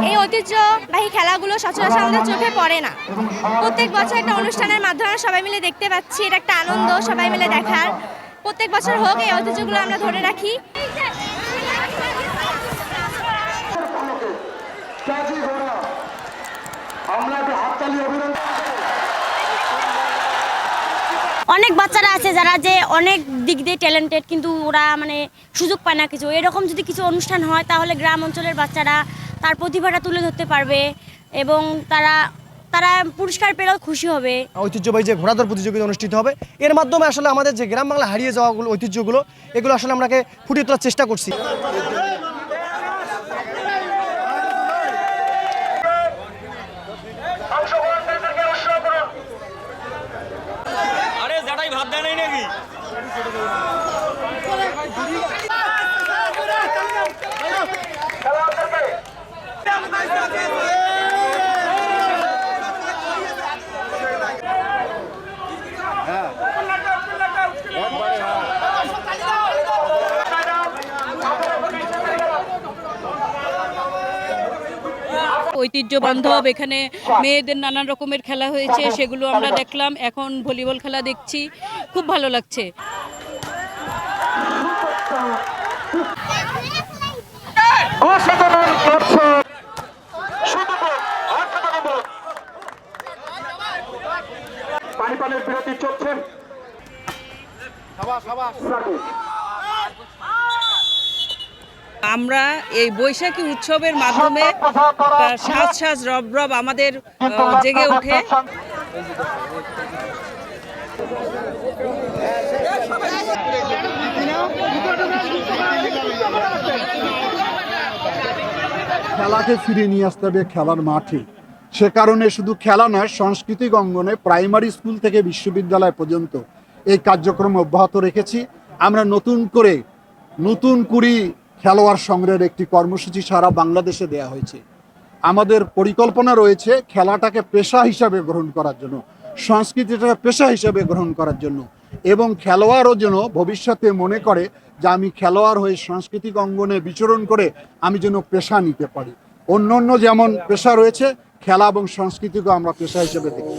এই ঐতিহ্যবাহী খেলাগুলো সচরাচর আমাদের চোখে পড়ে না। প্রত্যেক বছর একটা অনুষ্ঠানের মাধ্যমে সবাই মিলে দেখতে পাচ্ছি, এটা একটা আনন্দ সবাই মিলে দেখার। প্রত্যেক বছর হোক, এই ঐতিহ্যগুলো আমরা ধরে রাখি। অনেক বাচ্চারা আছে যারা যে অনেক দিক দিয়ে ট্যালেন্টেড, কিন্তু ওরা মানে সুযোগ পায় না কিছু। এরকম যদি কিছু অনুষ্ঠান হয় তাহলে গ্রাম অঞ্চলের বাচ্চারা তার প্রতিভাটা তুলে ধরতে পারবে এবং তারা তারা পুরস্কার পেলেও খুশি হবে। ঐতিহ্যবাহী যে ঘোড়াদৌড় প্রতিযোগিতা অনুষ্ঠিত হবে, এর মাধ্যমে আসলে আমাদের যে গ্রাম বাংলা হারিয়ে যাওয়াগুলো ঐতিহ্যগুলো, এগুলো আসলে আমরাকে ফুটিয়ে তোলার চেষ্টা করছি। ঐতিহ্য বান্ধব এখানে মেয়েদের নানান রকমের খেলা হয়েছে, সেগুলো আমরা দেখলাম। এখন ভলিবল খেলা দেখছি, খুব ভালো লাগছে। আমরা এই বৈশাখী উৎসবের মাধ্যমে সাজ সাজ রব রব আমাদের জেগে ওঠে। খেলাকে ফিরিয়ে নিয়ে আসতে হবে খেলার মাঠে। সে কারণে শুধু খেলা নয়, সাংস্কৃতিক অঙ্গনে প্রাইমারি স্কুল থেকে বিশ্ববিদ্যালয় পর্যন্ত এই কার্যক্রম অব্যাহত রেখেছি। আমরা নতুন কুড়ি খেলোয়াড় সংগ্রহের একটি কর্মসূচি সারা বাংলাদেশে দেয়া হয়েছে। আমাদের পরিকল্পনা রয়েছে খেলাটাকে পেশা হিসাবে গ্রহণ করার জন্য, সংস্কৃতিটাকে পেশা হিসাবে গ্রহণ করার জন্য, এবং খেলোয়াড়ও যেন ভবিষ্যতে মনে করে যে আমি খেলোয়াড় হয়ে সাংস্কৃতিক অঙ্গনে বিচরণ করে আমি যেন পেশা নিতে পারি। অন্য যেমন পেশা রয়েছে, খেলা এবং সংস্কৃতিকেও আমরা পেশা হিসেবে দেখি।